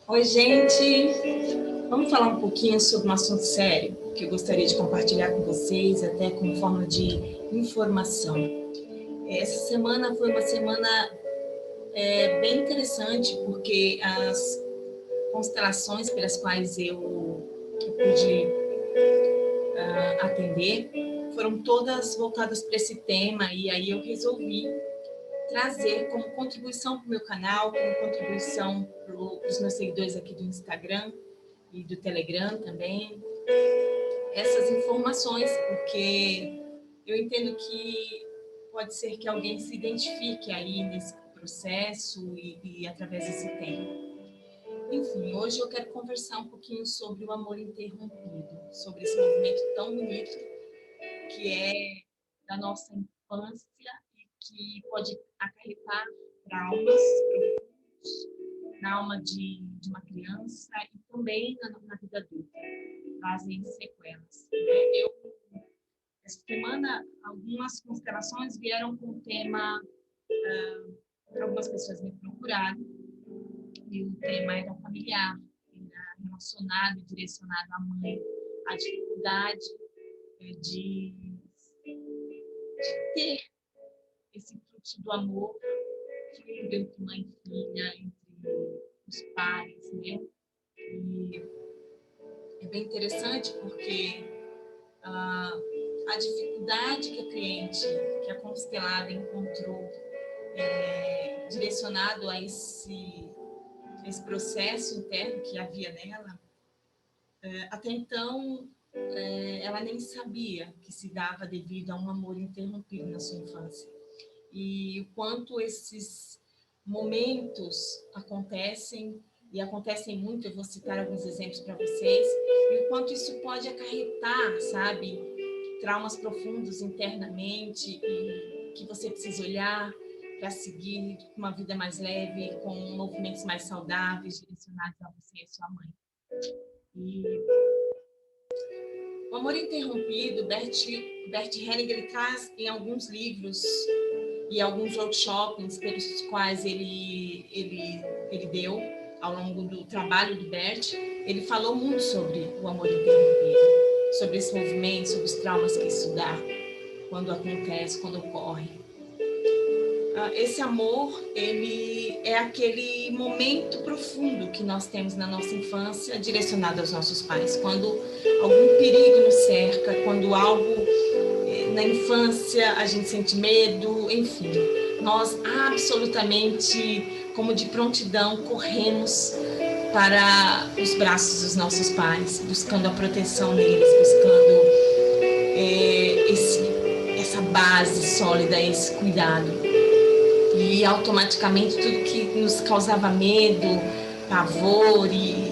Oi, gente! Vamos falar um pouquinho sobre um assunto sério que eu gostaria de compartilhar com vocês, até como forma de informação. Essa semana foi uma semana bem interessante, porque as constelações pelas quais eu pude atender foram todas voltadas para esse tema, e aí eu resolvi trazer como contribuição para o meu canal, como contribuição para os meus seguidores aqui do Instagram e do Telegram também, essas informações, porque eu entendo que pode ser que alguém se identifique aí nesse processo e através desse tema. Enfim, hoje eu quero conversar um pouquinho sobre o amor interrompido, sobre esse movimento tão bonito que é da nossa infância e que pode acarretar traumas na alma de uma criança e também na vida adulta, trazem sequelas. Essa semana, algumas constelações vieram com o tema, algumas pessoas me procuraram, e o tema era familiar, era relacionado e direcionado à mãe, à dificuldade de ter esse fluxo do amor fluido entre mãe e filha, entre os pais, né? E é bem interessante porque a dificuldade que a cliente, que a constelada encontrou direcionado a esse processo interno que havia nela, até então ela nem sabia que se dava devido a um amor interrompido na sua infância. E o quanto esses momentos acontecem, e acontecem muito, eu vou citar alguns exemplos para vocês, e o quanto isso pode acarretar, sabe, traumas profundos internamente, e que você precisa olhar para seguir uma vida mais leve, com movimentos mais saudáveis, direcionados a você e a sua mãe. E o amor interrompido, Bert Hellinger, ele traz em alguns livros e alguns workshops pelos quais ele deu ao longo do trabalho do Bert, ele falou muito sobre o amor interrompido, sobre esse movimento, sobre os traumas que isso dá, quando acontece, quando ocorre. Esse amor, ele é aquele momento profundo que nós temos na nossa infância, direcionado aos nossos pais. Quando algum perigo nos cerca, quando algo na infância a gente sente medo, enfim, nós absolutamente, como de prontidão, corremos para os braços dos nossos pais, buscando a proteção deles, buscando essa base sólida, esse cuidado. E automaticamente tudo que nos causava medo, pavor e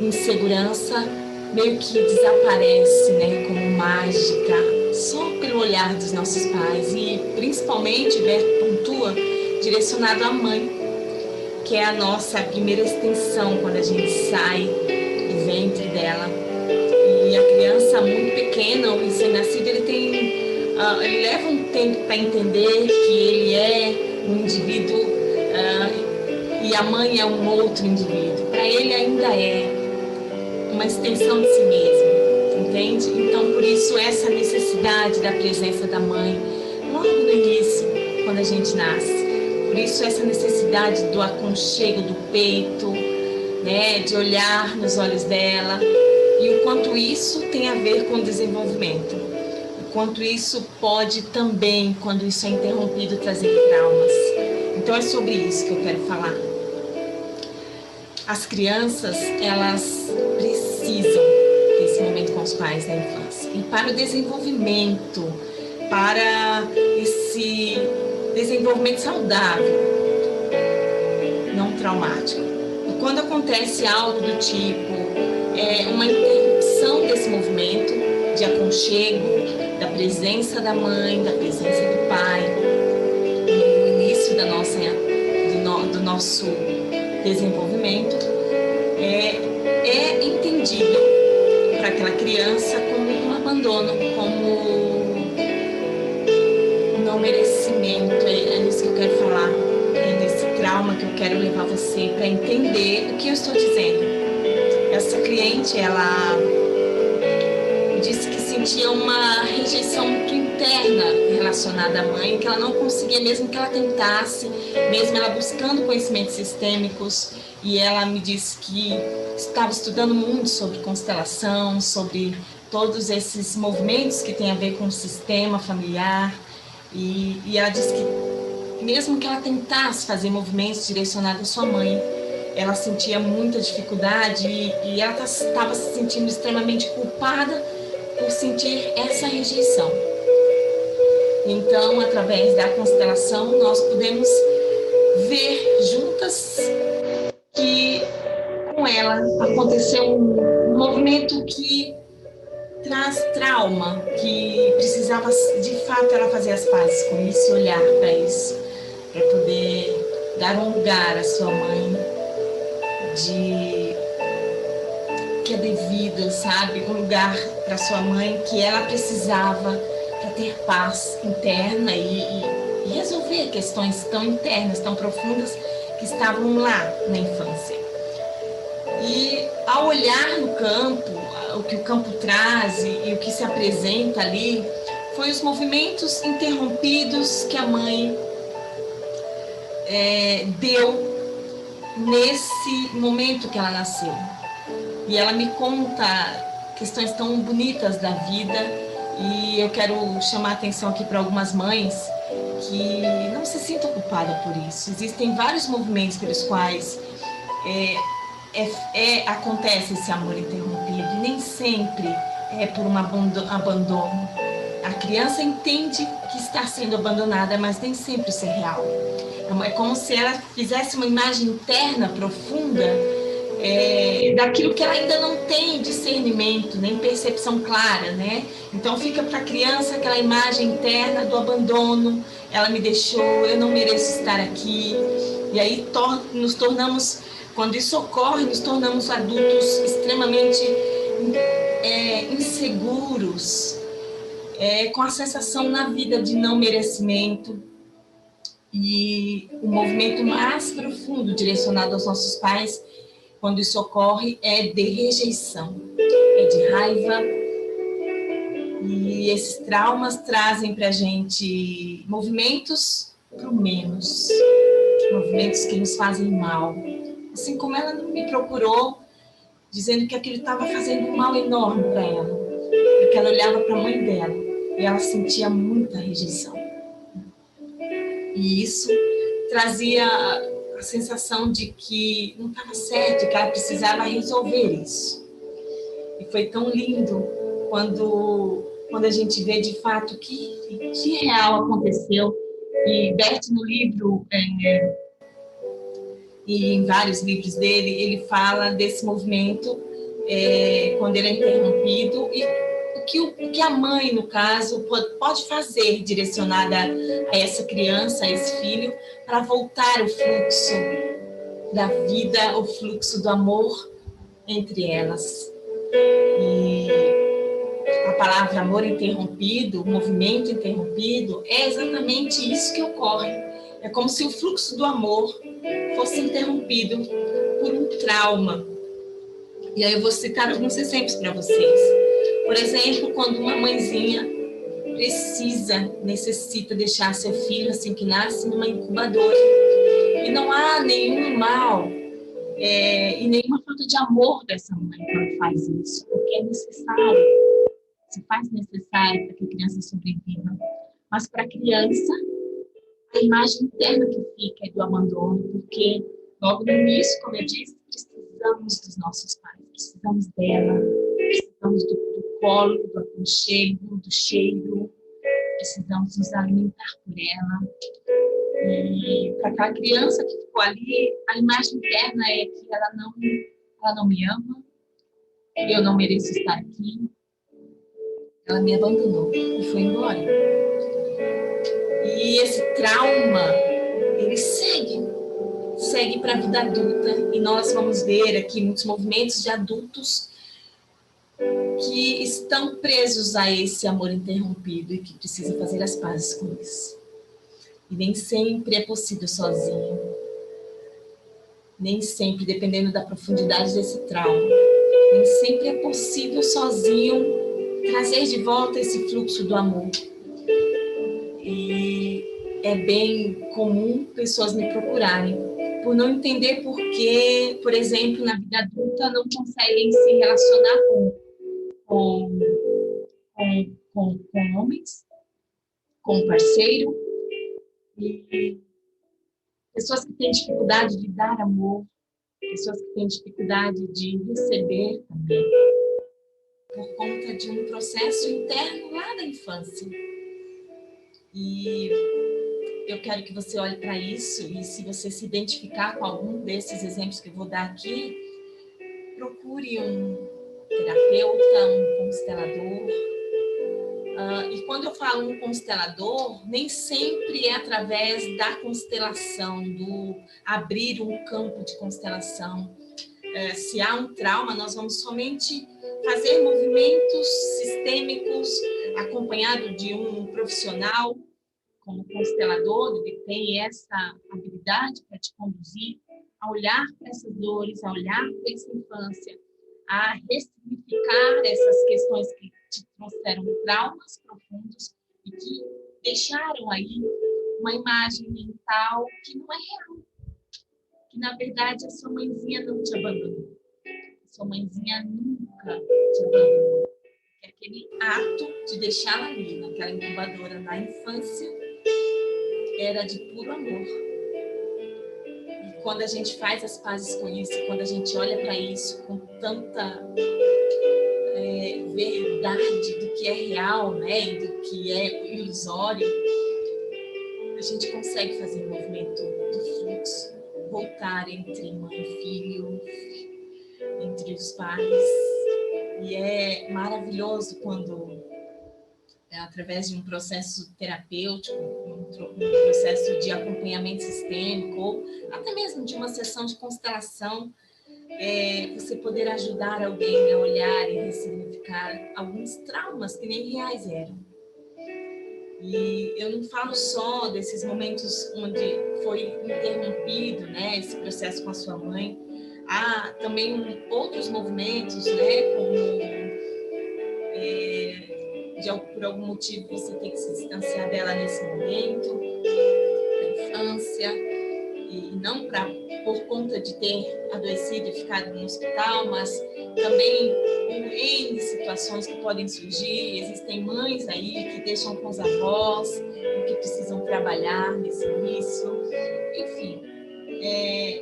insegurança meio que desaparece, né, como mágica, só pelo olhar dos nossos pais. E principalmente, Berto pontua, direcionado à mãe, que é a nossa primeira extensão quando a gente sai do ventre dela. E a criança muito pequena, o recém-nascido, ele leva um tempo para entender que ele é um indivíduo e a mãe é um outro indivíduo. Para ele ainda é uma extensão de si mesmo, entende? Então, por isso, essa necessidade da presença da mãe, logo no início, quando a gente nasce. Por isso, essa necessidade do aconchego do peito, né, de olhar nos olhos dela, e o quanto isso tem a ver com o desenvolvimento. O quanto isso pode também, quando isso é interrompido, trazer traumas. Então, é sobre isso que eu quero falar. As crianças, elas precisam desse momento com os pais na infância. E para o desenvolvimento, para esse desenvolvimento saudável, não traumático. E quando acontece algo do tipo, uma interrupção desse movimento de aconchego, da presença da mãe, da presença do pai, no início do nosso desenvolvimento, é entendido para aquela criança como um abandono, como um não merecimento. É nisso que eu quero falar, nesse trauma que eu quero levar você para entender o que eu estou dizendo. Essa cliente, ela disse que sentia uma rejeição muito interna relacionada à mãe, que ela não conseguia, mesmo que ela tentasse, mesmo ela buscando conhecimentos sistêmicos, e ela me disse que estava estudando muito sobre constelação, sobre todos esses movimentos que têm a ver com o sistema familiar, e ela disse que mesmo que ela tentasse fazer movimentos direcionados à sua mãe, ela sentia muita dificuldade e ela estava se sentindo extremamente culpada por sentir essa rejeição. Então, através da constelação, nós podemos ver juntas que com ela aconteceu um movimento que traz trauma, que precisava de fato ela fazer as pazes com isso, olhar para isso, para poder dar um lugar à sua mãe que é devido, sabe? Um lugar para sua mãe que ela precisava para ter paz interna e resolver questões tão internas, tão profundas que estavam lá na infância. E ao olhar no campo, o que o campo traz e o que se apresenta ali, foi os movimentos interrompidos que a mãe deu nesse momento que ela nasceu. E ela me conta questões tão bonitas da vida, e eu quero chamar a atenção aqui para algumas mães que não se sintam culpadas por isso. Existem vários movimentos pelos quais acontece esse amor interrompido, e nem sempre é por um abandono. A criança entende que está sendo abandonada, mas nem sempre isso é real. É como se ela fizesse uma imagem interna profunda daquilo que ela ainda não tem discernimento, nem percepção clara, né? Então fica para a criança aquela imagem interna do abandono, ela me deixou, eu não mereço estar aqui. E aí nos tornamos, quando isso ocorre, nos tornamos adultos extremamente inseguros, com a sensação na vida de não merecimento. E o movimento mais profundo direcionado aos nossos pais, quando isso ocorre, é de rejeição, é de raiva. E esses traumas trazem para a gente movimentos para o menos, movimentos que nos fazem mal. Assim como ela não me procurou, dizendo que aquilo estava fazendo um mal enorme para ela, porque ela olhava para a mãe dela e ela sentia muita rejeição. E isso trazia a sensação de que não estava certo, que ela precisava resolver isso. E foi tão lindo quando a gente vê de fato que real aconteceu. E Bert, no livro, e em vários livros dele, ele fala desse movimento quando ele é interrompido e o que a mãe, no caso, pode fazer direcionada a essa criança, a esse filho, para voltar o fluxo da vida, o fluxo do amor entre elas. E a palavra amor interrompido, movimento interrompido, é exatamente isso que ocorre. É como se o fluxo do amor fosse interrompido por um trauma. E aí eu vou citar alguns exemplos para vocês. Por exemplo, quando uma mãezinha necessita deixar seu filho assim que nasce numa incubadora. E não há nenhum mal e nenhuma falta de amor dessa mãe quando faz isso, porque é necessário, se faz necessário para que a criança sobreviva. Mas para a criança, a imagem interna que fica é do abandono, porque logo no início, como eu disse, precisamos dos nossos pais, precisamos dela, precisamos do colo, do aconchego, do cheiro, precisamos nos alimentar por ela. E para aquela criança que ficou ali, a imagem interna é que ela não me ama, eu não mereço estar aqui, ela me abandonou e foi embora. E esse trauma, ele segue para a vida adulta, e nós vamos ver aqui muitos movimentos de adultos que estão presos a esse amor interrompido e que precisam fazer as pazes com isso. E nem sempre é possível sozinho. nem sempre, dependendo da profundidade desse trauma, nem sempre é possível sozinho trazer de volta esse fluxo do amor. E é bem comum pessoas me procurarem por não entender por que, por exemplo, na vida adulta não conseguem se relacionar com, com homens, com parceiro, e pessoas que têm dificuldade de dar amor, pessoas que têm dificuldade de receber também, por conta de um processo interno lá da infância. E eu quero que você olhe para isso, e se você se identificar com algum desses exemplos que eu vou dar aqui, procure um terapeuta, um constelador. E quando eu falo um constelador, nem sempre é através da constelação, do abrir um campo de constelação. Se há um trauma, nós vamos somente fazer movimentos sistêmicos, acompanhado de um profissional, como constelador, ele tem essa habilidade para te conduzir a olhar para essas dores, a olhar para essa infância, a ressignificar essas questões que te trouxeram traumas profundos e que deixaram aí uma imagem mental que não é real, que na verdade a sua mãezinha não te abandonou, a sua mãezinha nunca te abandonou. É aquele ato de deixá-la ali, naquela incubadora na infância, era de puro amor. E quando a gente faz as pazes com isso, quando a gente olha para isso com tanta verdade do que é real, né, e do que é ilusório, a gente consegue fazer o movimento do fluxo, voltar entre mãe e filho, entre os pais. E é maravilhoso quando, através de um processo terapêutico, um processo de acompanhamento sistêmico, ou até mesmo de uma sessão de constelação, você poder ajudar alguém a olhar e ressignificar alguns traumas que nem reais eram. E eu não falo só desses momentos onde foi interrompido, né, esse processo com a sua mãe. Há também outros movimentos, né, como por algum motivo você tem que se distanciar dela nesse momento, da infância, e não por conta de ter adoecido e ficado no hospital, mas também com N situações que podem surgir. Existem mães aí que deixam com os avós, porque precisam trabalhar nesse início. Enfim,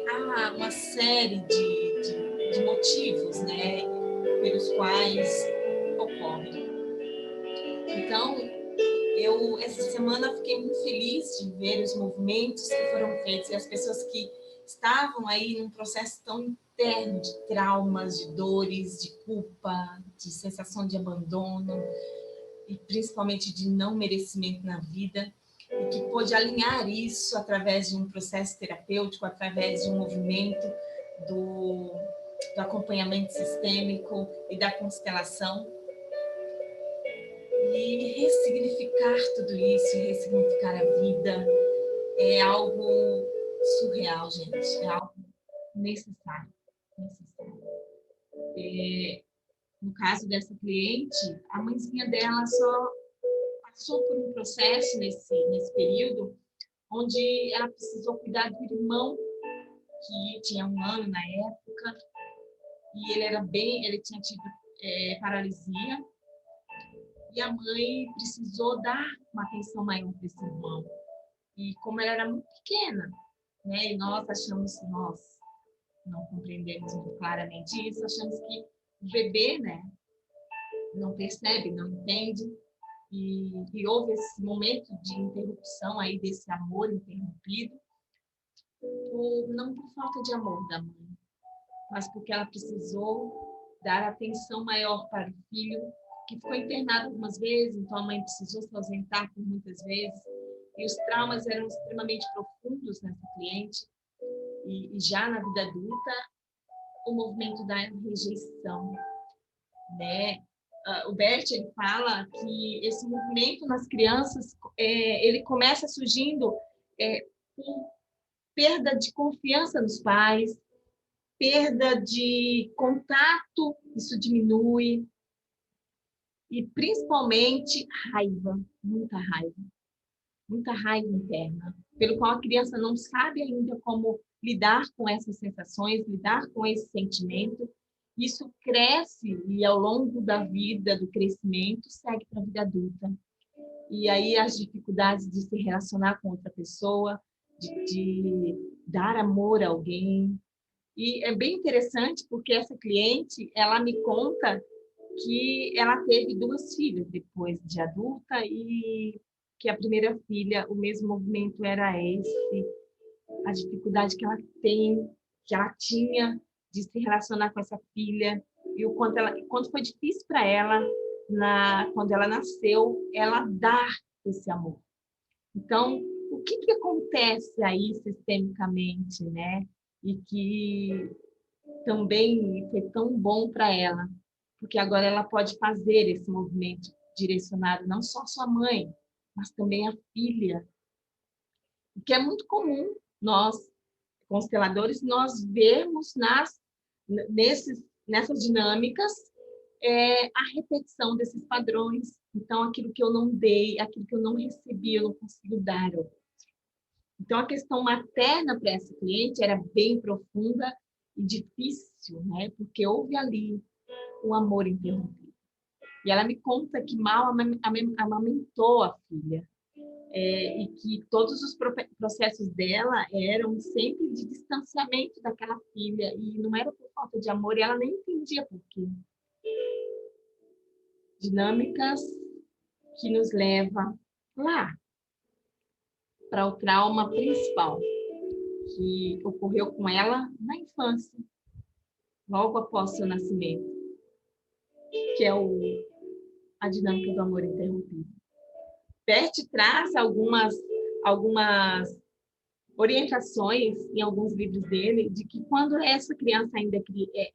há uma série de motivos, né, pelos quais ocorre. Então, eu, essa semana, fiquei muito feliz de ver os movimentos que foram feitos e as pessoas que estavam aí num processo tão interno de traumas, de dores, de culpa, de sensação de abandono e principalmente de não merecimento na vida, e que pôde alinhar isso através de um processo terapêutico, através de um movimento do acompanhamento sistêmico e da constelação. E ressignificar tudo isso, ressignificar a vida, é algo surreal, gente. É algo necessário. No caso dessa cliente, a mãezinha dela só passou por um processo nesse período, onde ela precisou cuidar do irmão, que tinha 1 ano na época, e ele tinha tido paralisia, e a mãe precisou dar uma atenção maior para esse irmão. E como ela era muito pequena, né, e nós não compreendemos muito claramente isso, achamos que o bebê, né, não percebe, não entende, e houve esse momento de interrupção aí desse amor interrompido, não por falta de amor da mãe, mas porque ela precisou dar atenção maior para o filho, que ficou internado algumas vezes, então a mãe precisou se ausentar por muitas vezes, e os traumas eram extremamente profundos nessa cliente, e já na vida adulta, o movimento da rejeição, né? O Bert, ele fala que esse movimento nas crianças, ele começa surgindo por perda de confiança nos pais, perda de contato, isso diminui, e principalmente raiva, muita raiva interna, pelo qual a criança não sabe ainda como lidar com essas sensações, lidar com esse sentimento. Isso cresce e ao longo da vida, do crescimento, segue para a vida adulta. E aí as dificuldades de se relacionar com outra pessoa, de dar amor a alguém. E é bem interessante porque essa cliente, ela me conta que ela teve 2 filhas depois de adulta e que a primeira filha, o mesmo movimento era esse, a dificuldade que ela tem, que ela tinha de se relacionar com essa filha e o quanto foi difícil para ela, quando ela nasceu, ela dar esse amor. Então, o que acontece aí sistemicamente, né? E que também foi tão bom para ela, porque agora ela pode fazer esse movimento direcionado não só à sua mãe, mas também à filha, o que é muito comum nós, consteladores, nós vemos nessas dinâmicas a repetição desses padrões. Então, aquilo que eu não dei, aquilo que eu não recebi, eu não consigo dar. Então, a questão materna para essa cliente era bem profunda e difícil, né? Porque houve ali um amor interrompido. E ela me conta que mal amamentou a filha. E que todos os processos dela eram sempre de distanciamento daquela filha. E não era por falta de amor, e ela nem entendia por quê. Dinâmicas que nos levam lá, para o trauma principal, que ocorreu com ela na infância, logo após seu nascimento, que é a dinâmica do amor interrompido. Bert traz algumas orientações em alguns livros dele de que quando essa criança ainda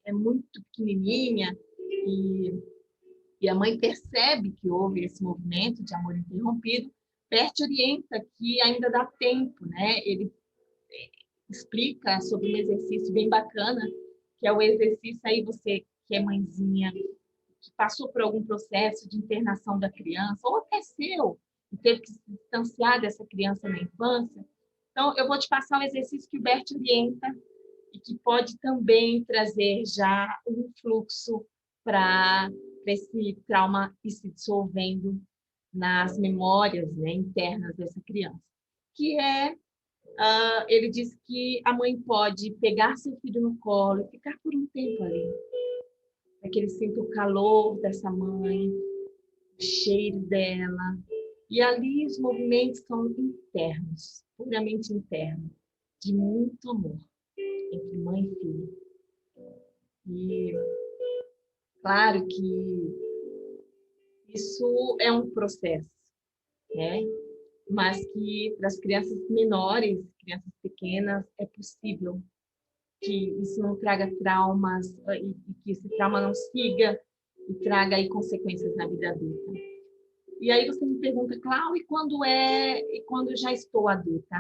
é muito pequenininha e a mãe percebe que houve esse movimento de amor interrompido, Bert orienta que ainda dá tempo, né? Ele explica sobre um exercício bem bacana, que é o exercício aí, você que é mãezinha, que passou por algum processo de internação da criança, ou até seu, e teve que se distanciar dessa criança na infância. Então, eu vou te passar um exercício que o Bert orienta e que pode também trazer já um fluxo para esse trauma ir se dissolvendo nas memórias, né, internas dessa criança. Que é, ele diz que a mãe pode pegar seu filho no colo e ficar por um tempo ali, para que ele sinta o calor dessa mãe, o cheiro dela. E ali os movimentos são internos, puramente internos, de muito amor entre mãe e filho. E claro que isso é um processo, né? Mas que para as crianças menores, crianças pequenas, é possível que isso não traga traumas e que esse trauma não siga e traga aí consequências na vida adulta. E aí você me pergunta, Cláudia, e quando já estou adulta?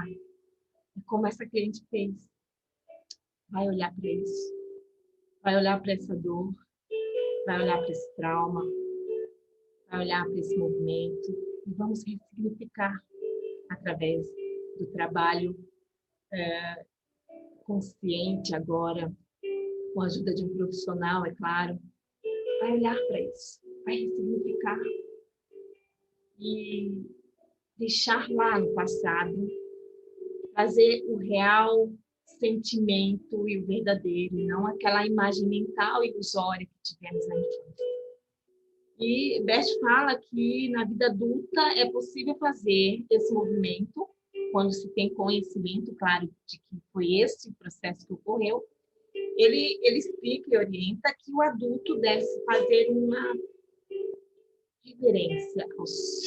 Como essa cliente fez? Vai olhar para isso, vai olhar para essa dor, vai olhar para esse trauma, vai olhar para esse movimento e vamos ressignificar através do trabalho consciente agora, com a ajuda de um profissional, é claro. Vai olhar para isso, vai ressignificar e deixar lá no passado, fazer o real sentimento e o verdadeiro, não aquela imagem mental ilusória que tivemos na infância. E Bert fala que na vida adulta é possível fazer esse movimento, quando se tem conhecimento, claro, de que foi esse o processo que ocorreu. Ele explica e orienta que o adulto deve fazer uma reverência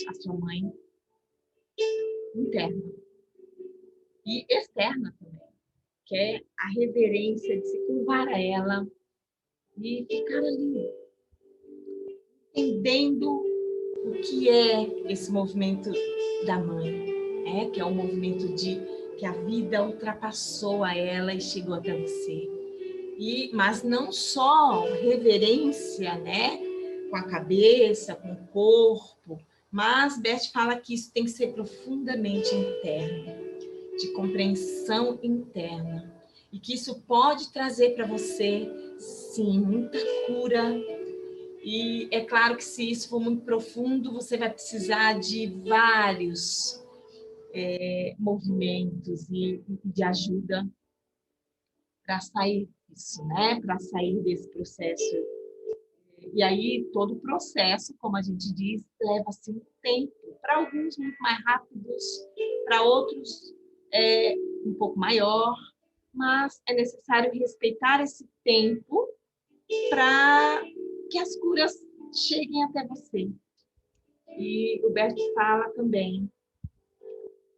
à sua mãe interna e externa também, que é a reverência de se curvar a ela e ficar ali, entendendo o que é esse movimento da mãe, que é um movimento de que a vida ultrapassou a ela e chegou até você. Mas não só reverência, né? Com a cabeça, com o corpo, mas Beth fala que isso tem que ser profundamente interno, de compreensão interna. E que isso pode trazer para você, sim, muita cura. E é claro que se isso for muito profundo, você vai precisar de vários movimentos e de ajuda para sair disso, né? Para sair desse processo. E aí, todo o processo, como a gente diz, leva-se um tempo. Para alguns, muito mais rápidos, para outros, um pouco maior, mas é necessário respeitar esse tempo para que as curas cheguem até você. E o Bert fala também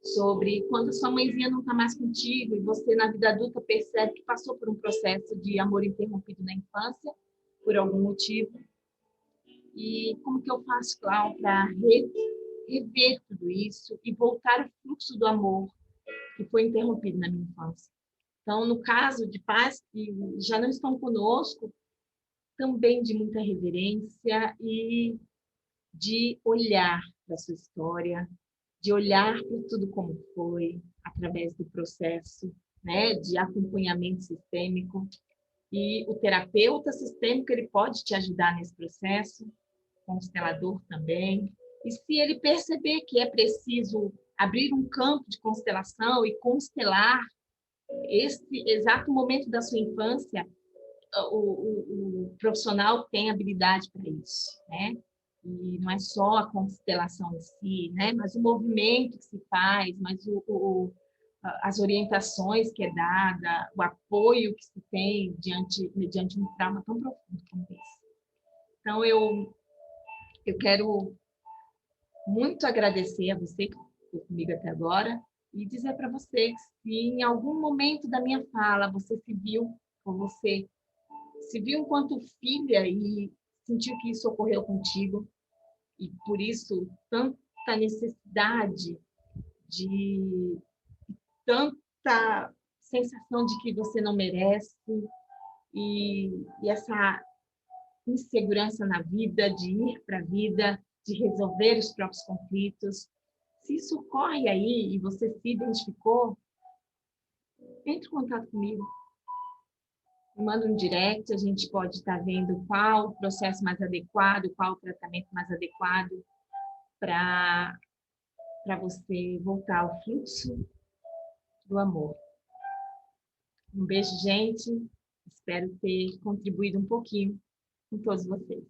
sobre quando sua mãezinha não está mais contigo e você, na vida adulta, percebe que passou por um processo de amor interrompido na infância, por algum motivo. E como que eu faço, Cláudia, para rever tudo isso e voltar ao fluxo do amor que foi interrompido na minha infância? Então, no caso de pais que já não estão conosco, também de muita reverência e de olhar para a sua história, de olhar para tudo como foi, através do processo, né, de acompanhamento sistêmico. E o terapeuta sistêmico, ele pode te ajudar nesse processo, constelador também. E se ele perceber que é preciso abrir um campo de constelação e constelar esse exato momento da sua infância, o profissional tem habilidade para isso, né? E não é só a constelação em si, né? Mas o movimento que se faz, mas as orientações que é dada, o apoio que se tem mediante um trauma tão profundo como esse. Então, eu quero muito agradecer a você que ficou comigo até agora e dizer para você que se em algum momento da minha fala você se viu, ou você se viu enquanto filha e sentiu que isso ocorreu contigo, e por isso tanta necessidade de tanta sensação de que você não merece e essa insegurança na vida, de ir para a vida, de resolver os próprios conflitos. Se isso ocorre aí e você se identificou, entre em contato comigo. Me manda um direct, a gente pode estar vendo qual o processo mais adequado, qual o tratamento mais adequado para você voltar ao fluxo do amor. Um beijo, gente. Espero ter contribuído um pouquinho com todos vocês.